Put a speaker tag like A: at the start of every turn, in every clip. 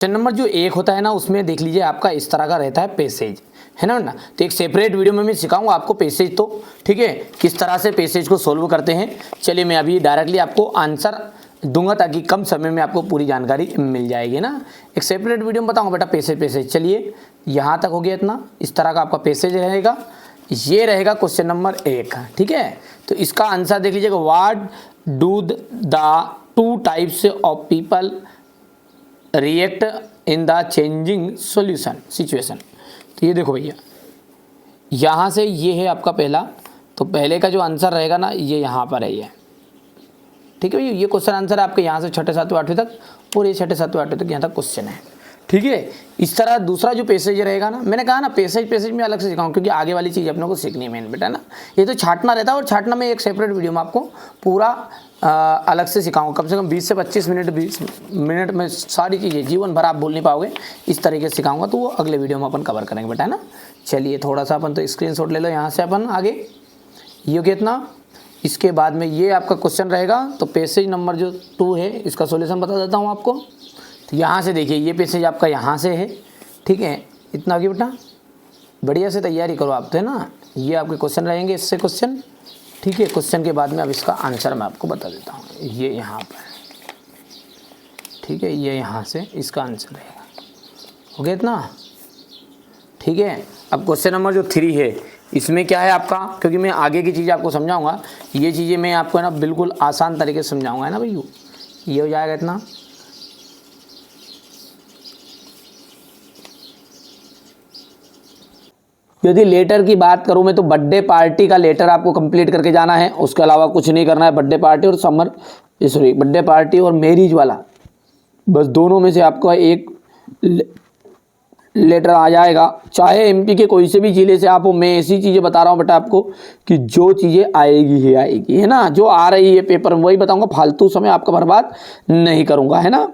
A: Question number जो 1 होता है ना, उसमें देख लीजिए आपका इस तरह का रहता है पैसेज, है ना। तो एक सेपरेट वीडियो में मैं सिखाऊंगा आपको पैसेज, तो ठीक है, किस तरह से पैसेज को सोल्व करते हैं। चलिए मैं अभी डायरेक्टली आपको आंसर दूंगा ताकि कम समय में आपको पूरी जानकारी मिल जाएगी ना। एक सेपरेट वीडियो में बताऊंगा बेटा पैसेज। चलिए यहाँ तक हो गया इतना, इस तरह का आपका पैसेज रहेगा। ये रहेगा क्वेश्चन नंबर 1, ठीक है। तो इसका आंसर देख लीजिएगा, what do the two types of people react in the changing solution situation. तो ये देखो भैया, यहाँ से ये है आपका पहला, तो पहले का जो आंसर रहेगा ना, ये यहाँ पर है ये, ठीक है भैया। ये क्वेश्चन आंसर आपके यहाँ से 6ठे 7वें 8वें तक और ये 6ठे 7वें 8वें तक यहाँ तक क्वेश्चन है, ठीक है। इस तरह दूसरा जो पैसेज रहेगा ना, मैंने कहा ना पैसेज में अलग से सिखाऊं क्योंकि आगे वाली चीज़ अपने को सीखनी है मेन बेटा ना। ये तो छाटना रहता है और छाटना में एक सेपरेट वीडियो में आपको पूरा अलग से सिखाऊंगा। कम से कम 20 से 25 मिनट 20 मिनट में सारी चीज़ें जीवन भर आप बोल नहीं पाओगे, इस तरीके से सिखाऊंगा, तो वो अगले वीडियो में अपन कवर करेंगे बेटा ना। चलिए थोड़ा सा अपन तो स्क्रीनशॉट ले लो यहाँ से अपन आगे, ये कितना, इसके बाद में ये आपका क्वेश्चन रहेगा। तो पैसेज नंबर जो 2 है इसका सॉल्यूशन बता देता हूँ आपको। तो यहाँ से देखिए, ये पैसेज आपका यहाँ से है, ठीक है। इतना आगे बेटा बढ़िया से तैयारी करो आप, तो है ना। ये आपके क्वेश्चन रहेंगे, इससे क्वेश्चन, ठीक है। क्वेश्चन के बाद में अब इसका आंसर मैं आपको बता देता हूँ। ये यहाँ पर, ठीक है, ये यहाँ से इसका आंसर रहेगा, हो गया इतना, ठीक है। अब क्वेश्चन नंबर जो 3 है, इसमें क्या है आपका, क्योंकि मैं आगे की चीज़ आपको समझाऊंगा, ये चीज़ें मैं आपको है ना बिल्कुल आसान तरीके से समझाऊंगा, है ना भैया। ये हो जाएगा इतना, यदि लेटर की बात करूं मैं, तो बर्थडे पार्टी का लेटर आपको कंप्लीट करके जाना है, उसके अलावा कुछ नहीं करना है। बर्थडे पार्टी और बर्थडे पार्टी और मैरिज वाला, बस दोनों में से आपका एक लेटर आ जाएगा। चाहे एमपी के कोई से भी जिले से आप हो, मैं ऐसी चीज़ें बता रहा हूँ बेटा आपको कि जो चीज़ें आएगी है ना, जो आ रही है पेपर में वही बताऊँगा, फालतू समय आपका बर्बाद नहीं करूँगा, है ना।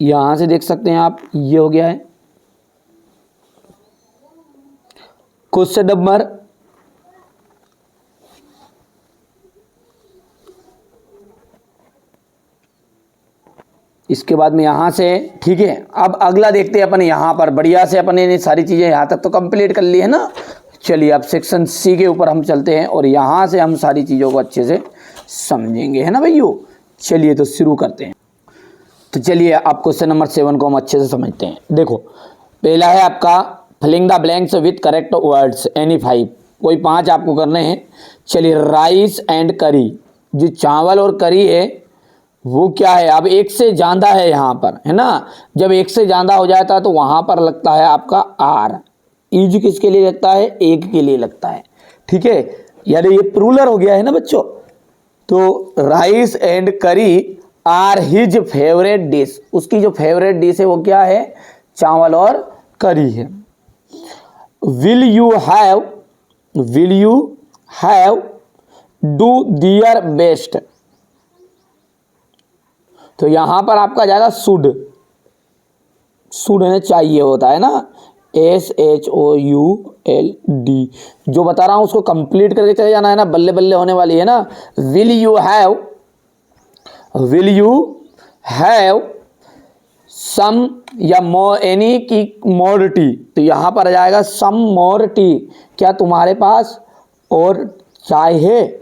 A: यहाँ से देख सकते हैं आप, ये हो गया है क्वेश्चन नंबर, इसके बाद में यहाँ से, ठीक है। अब अगला देखते हैं अपन, यहाँ पर बढ़िया से अपन ने सारी चीज़ें यहाँ तक तो कंप्लीट कर ली है ना। चलिए अब सेक्शन सी के ऊपर हम चलते हैं और यहाँ से हम सारी चीज़ों को अच्छे से समझेंगे, है ना भैया। चलिए तो शुरू करते हैं। तो चलिए अब क्वेश्चन नंबर 7 को हम अच्छे से समझते हैं। देखो पहला है आपका, filling the blanks with correct words, any 5, कोई 5 आपको करने हैं। चलिए राइस एंड करी, जो चावल और करी है वो क्या है, अब एक से ज़्यादा है यहाँ पर, है ना। जब एक से ज़्यादा हो जाता है तो वहाँ पर लगता है आपका आर। इज किसके लिए लगता है, एक के लिए लगता है, ठीक है। यानी ये प्लूरल हो गया है ना बच्चों। तो राइस एंड करी आर हिज फेवरेट डिश, उसकी जो फेवरेट डिश है वो क्या है, चावल और करी है। Will you have do their best, तो यहां पर आपका जाएगा शुड है, चाहिए होता है ना, SHOULD। जो बता रहा हूं उसको कंप्लीट करके चले जाना है ना, बल्ले बल्ले होने वाली है ना। विल यू हैव सम या मोर एनी की मोर टी, तो यहां पर आ जाएगा सम मोर टी, क्या तुम्हारे पास और चाय है।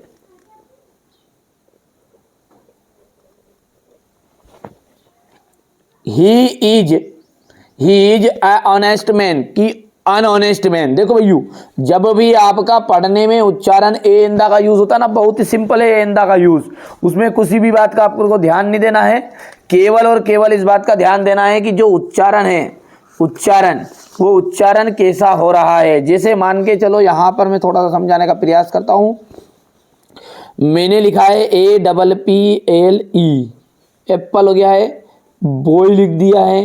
A: He is a honest man की अनऑनेस्ट मैन। देखो भैया, जब भी आपका पढ़ने में उच्चारण ए इंदा का यूज होता है ना, बहुत ही सिंपल है ए इंदा का यूज, उसमें किसी भी बात का आपको ध्यान नहीं देना है, केवल और केवल इस बात का ध्यान देना है कि जो उच्चारण है, वो उच्चारण कैसा हो रहा है। जैसे मान के चलो, यहाँ पर मैं थोड़ा सा समझाने का प्रयास करता हूँ। मैंने लिखा है APPLE, एप्पल हो गया है, बॉय लिख दिया है,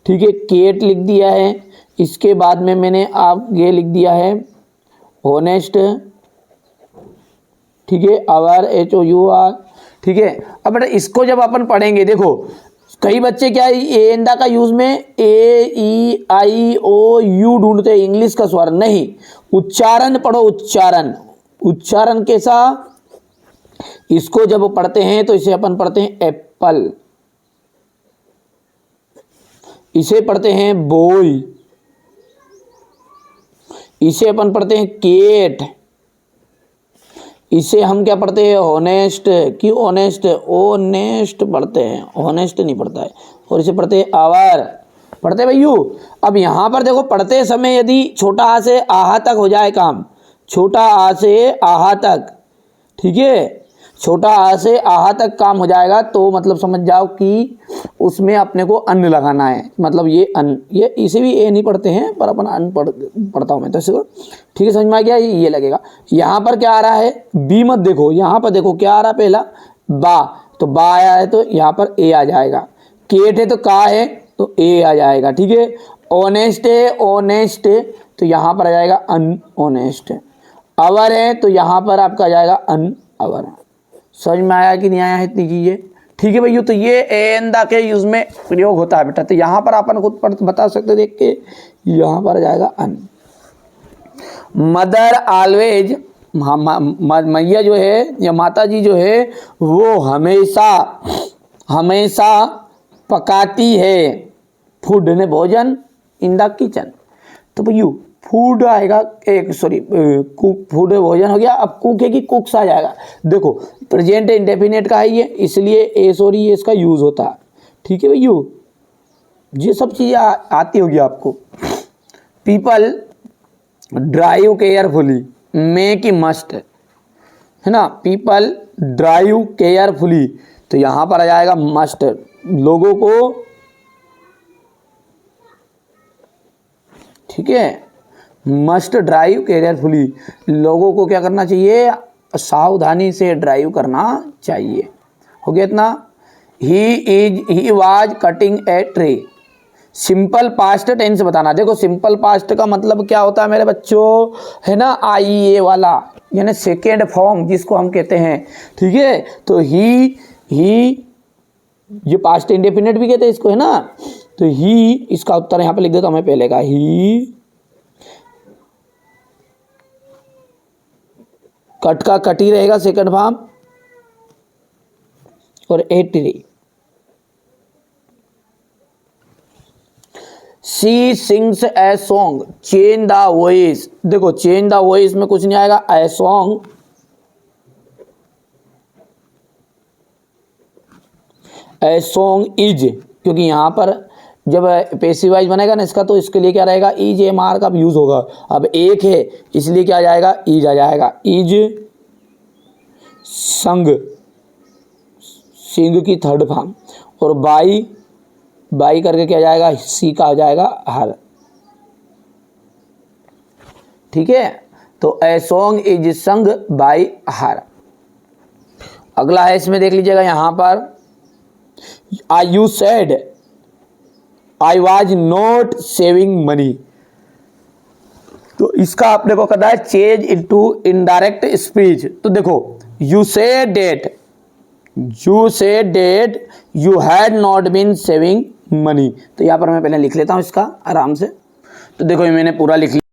A: ठीक है, केट लिख दिया है। इसके बाद में मैंने आगे लिख दिया है ऑनेस्ट, ठीक है, अवर HOUR, ठीक है। अब बेटा इसको जब अपन पढ़ेंगे, देखो कई बच्चे क्या है ए इंदा का यूज में AEIOU ढूंढते हैं, इंग्लिश का स्वर नहीं, उच्चारण पढ़ो, उच्चारण कैसा। इसको जब पढ़ते हैं तो इसे अपन पढ़ते हैं एप्पल, इसे पढ़ते हैं बॉय, इसे अपन पढ़ते हैं केट, इसे हम क्या पढ़ते हैं ऑनेस्ट, कि ऑनेस्ट, ऑनेस्ट पढ़ते हैं, ऑनेस्ट नहीं पढ़ता है। और इसे पढ़ते हैं आवर, पढ़ते हैं भैयू। अब यहाँ पर देखो पढ़ते समय यदि छोटा आ से आहा तक हो जाए काम, छोटा आ से आहा तक, ठीक है, छोटा आ से आहा तक काम हो जाएगा तो मतलब समझ जाओ कि उसमें अपने को अन्न लगाना है। मतलब ये अन्न, ये इसे भी ए नहीं पढ़ते हैं पर अपन अन्न पढ़ता हूँ मैं तो इसको, ठीक है, समझ में आ गया। ये लगेगा। यहाँ पर क्या आ रहा है, बी मत देखो, यहाँ पर देखो क्या आ रहा है, पहला बा, तो बा आया है तो यहाँ पर ए आ जाएगा। केट है तो का है तो ए आ जाएगा, ठीक है। ऑनेस्ट है, ऑनेस्ट है तो यहाँ पर आ जाएगा अनऑनेस्ट। अवर है तो यहाँ पर आपका आ जाएगा अनअवर। समझ में आया कि नहीं आया है इतनी चीजें, ठीक है भैया। तो ये एन दा के यूज में प्रयोग होता है बेटा। तो यहाँ पर अपन खुद बता सकते देख के, यहाँ पर आ जाएगा अन। मदर ऑलवेज, मैया जो है या माता जी जो है वो हमेशा हमेशा पकाती है फूड ने भोजन इन द किचन। तो भैया फूड आएगा, एक सॉरी कुक, फूड भोजन हो गया। अब कुक है कि कुक्स आ जाएगा। देखो प्रेजेंट इंडेफिनिट का है ये, इसलिए ए सॉरी ये इसका यूज होता है, ठीक है भैया। ये सब चीज़ें आती होगी आपको। पीपल ड्राइव केयरफुली, में की मस्ट है ना, पीपल ड्राइव केयरफुली तो यहाँ पर आ जाएगा मस्ट। लोगों को, ठीक है, मस्ट ड्राइव केयरफुली, लोगों को क्या करना चाहिए, सावधानी से ड्राइव करना चाहिए। हो गया इतना। He was cutting a tree, simple past tense बताना। देखो सिंपल पास्ट का मतलब क्या होता है मेरे बच्चों, है ना, आई ए वाला, यानी सेकेंड फॉर्म जिसको हम कहते हैं, ठीक है। तो ही ये पास्ट इंडेफिनिट भी कहते हैं इसको, है ना। तो ही, इसका उत्तर यहाँ पे लिख देता हूँ मैं पहले का, ही, कट का कट ही रहेगा सेकंड फॉर्म, और a tree. She sings a song, change the voice. देखो चेंज द वॉइस में कुछ नहीं आएगा, a song, A song is, क्योंकि यहां पर जब पैसिव वाइज बनेगा ना इसका, तो इसके लिए क्या रहेगा, इज एम आर का यूज होगा। अब एक है इसलिए क्या आ जाएगा, इज आ जाएगा। इज संग, सिंग की थर्ड फॉर्म, और बाई, बाई करके क्या जाएगा, सी का आ जाएगा हर, ठीक है। तो a song is sung by her. अगला है, इसमें देख लीजिएगा यहां पर, I you said I was not saving money. तो इसका आपने को करना है चेंज इनटू इनडायरेक्ट स्पीच। तो देखो you say that, you say that you had not been saving money. तो यहाँ पर मैं पहले लिख लेता हूँ इसका आराम से। तो देखो ये मैंने पूरा लिख लिया।